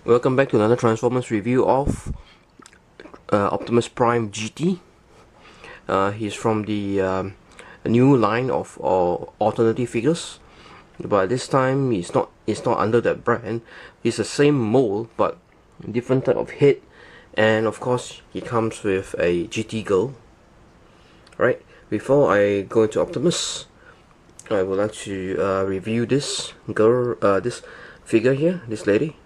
Welcome back to another Transformers review of Optimus Prime GT. He's from the new line of alternative figures, but this time it's not under that brand. It's the same mold but different type of head, and of course he comes with a GT girl. Right, before I go into Optimus, I would like to review this girl, this figure here, this lady.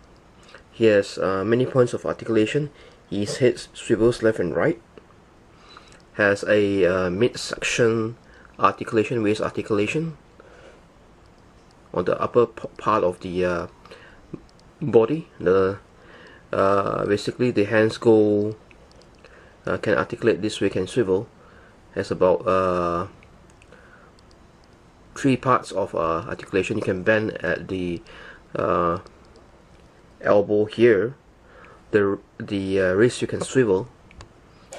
He has many points of articulation. His head swivels left and right. Has a midsection articulation, waist articulation on the upper part of the body. The basically the hands go can articulate this way, can swivel. Has about 3 parts of articulation. You can bend at the elbow here. The wrist you can swivel.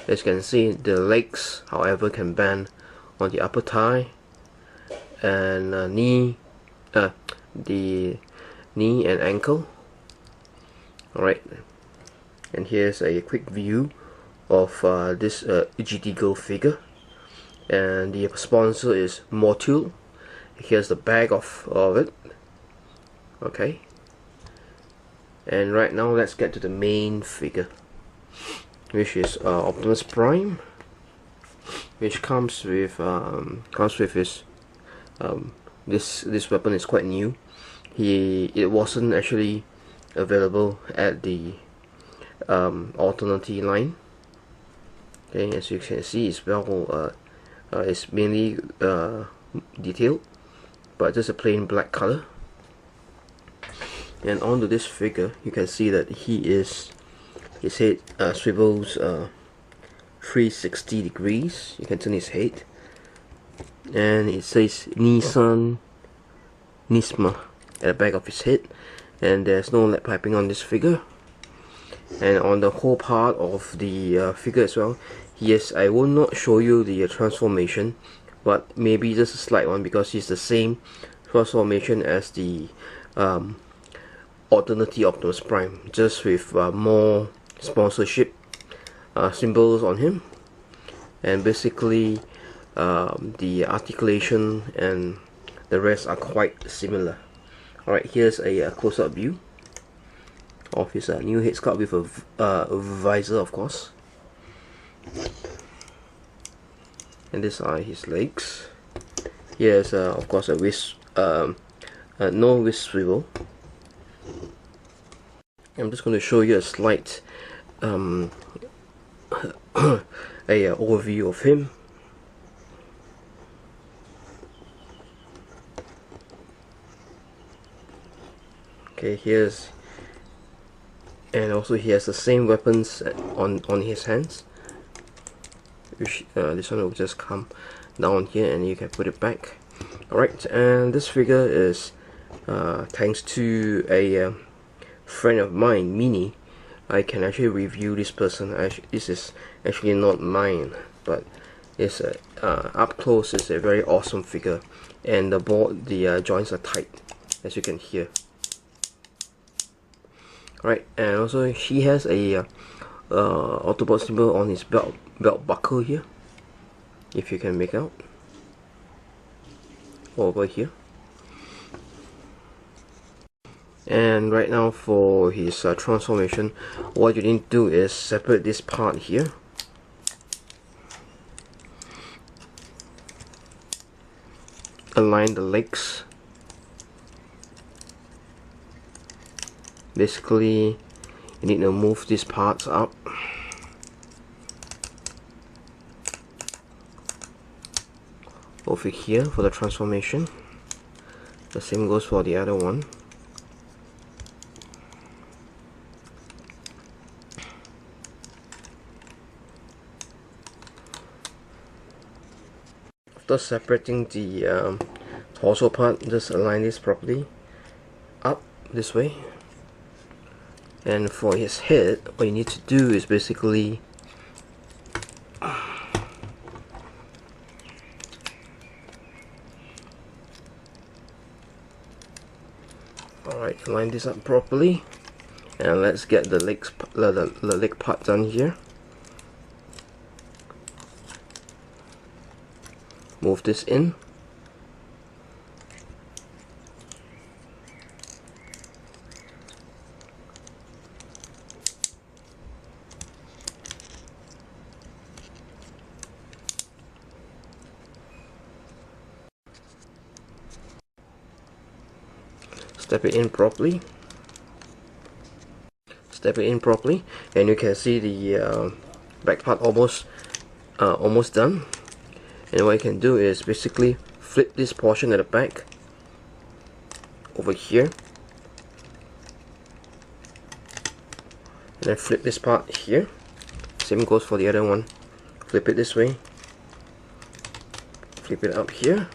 As you can see, the legs however can bend on the upper thigh, and the knee and ankle. Alright, and here's a quick view of this GT Girl figure, and the sponsor is Motul. Here's the back of it. Okay, and right now let's get to the main figure, which is Optimus Prime, which comes with his this weapon is quite new. It wasn't actually available at the alternative line. Okay, as you can see, it's well it's mainly detailed, but just a plain black color. And onto this figure, you can see that his head swivels 360 degrees. You can turn his head, and it says Nissan Nisma at the back of his head, and there's no lead piping on this figure. And on the whole part of the figure as well, yes, I will not show you the transformation, but maybe just a slight one, because it's the same transformation as the alternative Optimus Prime, just with more sponsorship symbols on him, and basically the articulation and the rest are quite similar. Alright, here's a close-up view of his new head sculpt with a visor, of course, and these are his legs. Here's of course a wrist, no wrist swivel. I'm just going to show you a slight overview of him. Okay, here's, and also he has the same weapons on his hands, which this one will just come down here and you can put it back. Alright, and this figure is thanks to a friend of mine, Mini. I can actually review this person. This is actually not mine, but it's up close. It's a very awesome figure, and the joints are tight, as you can hear. Alright, and also he has a Autobot symbol on his belt buckle here, if you can make out, over here. And right now for his transformation, what you need to do is separate this part here, align the legs. Basically, you need to move these parts up. Over here for the transformation. The same goes for the other one. After separating the torso part, just align this properly up this way. And for his head, what you need to do is basically alright, line this up properly, And let's get the legs, the leg part done here. Move this in. Step it in properly. Step it in properly, and you can see the back part almost done. And what you can do is basically flip this portion at the back over here, and then flip this part here. Same goes for the other one. Flip it this way, flip it up here,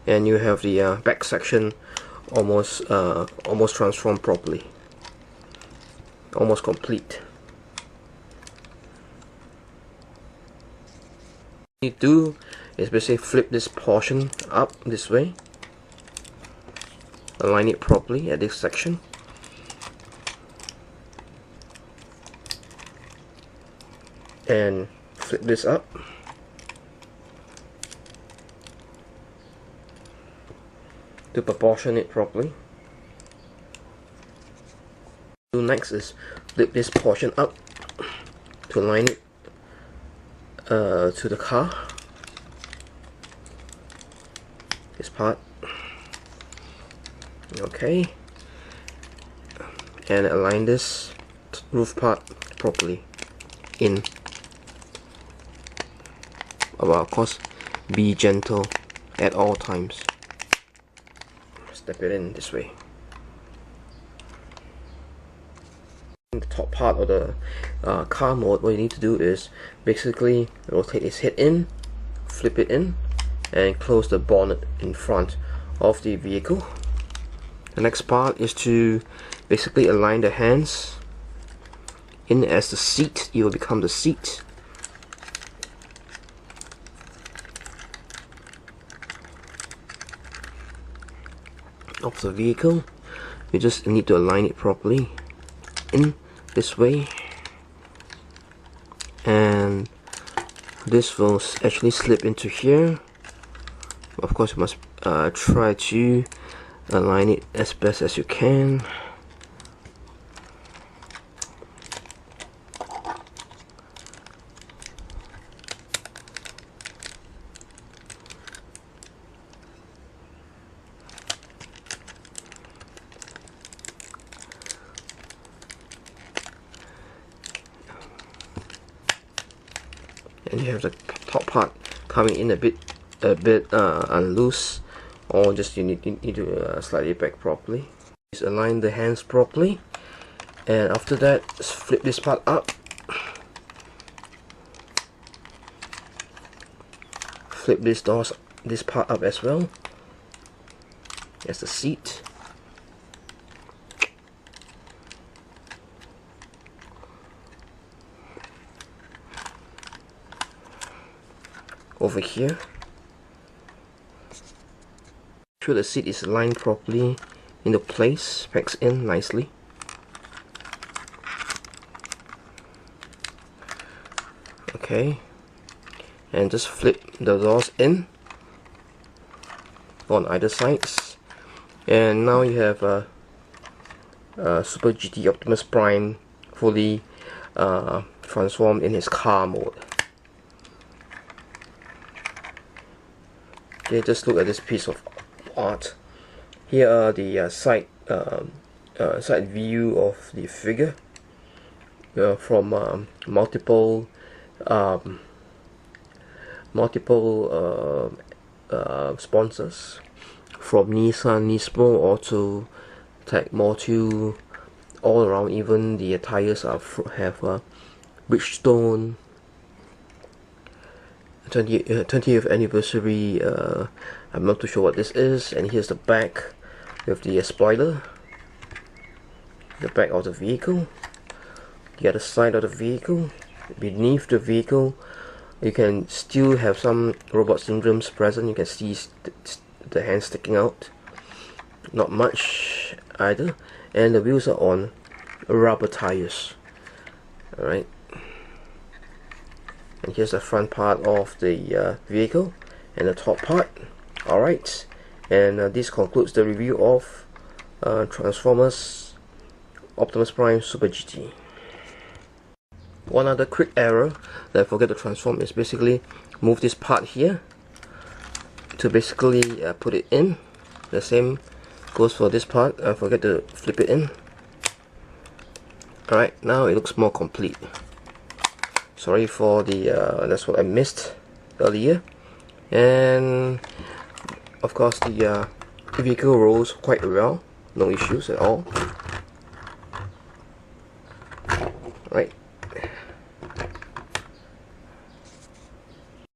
and you have the back section almost transformed properly, almost complete. What you do is basically flip this portion up this way, align it properly at this section, and flip this up. To proportion it properly. Do next is flip this portion up to align it to the car. This part, okay, and align this roof part properly in. But of course, be gentle at all times. Step it in this way. In the top part of the car mode, what you need to do is basically rotate its head in, flip it in, and close the bonnet in front of the vehicle. The next part is to basically align the hands in as the seat. It will become the seat. Of the vehicle. You just need to align it properly in this way, and this will actually slip into here. Of course, you must try to align it as best as you can. And you have the top part coming in a bit loose, or just you need to slide it back properly. Just align the hands properly, and after that, flip this part up, flip this part up as well as the seat. Over here, make sure the seat is aligned properly into place, packs in nicely. Okay, and just flip the doors in on either sides, and now you have a Super GT Optimus Prime fully transformed in his car mode. Okay, just look at this piece of art. Here are the side view of the figure from multiple sponsors, from Nissan, Nismo, Auto, Tech Motul, all around. Even the tires have Bridgestone. 20th anniversary. I'm not too sure what this is. And here's the back with the spoiler, the back of the vehicle, the other side of the vehicle. Beneath the vehicle, you can still have some robot syndromes present. You can see the hands sticking out. Not much. either, and the wheels are on rubber tires. Alright, and here's the front part of the vehicle and the top part. Alright, and this concludes the review of Transformers Optimus Prime Super GT. One other quick error that I forget to transform is basically move this part here to basically put it in. The same goes for this part. I forget to flip it in. Alright, now it looks more complete. Sorry for the that's what I missed earlier. And of course the vehicle rolls quite well, no issues at all.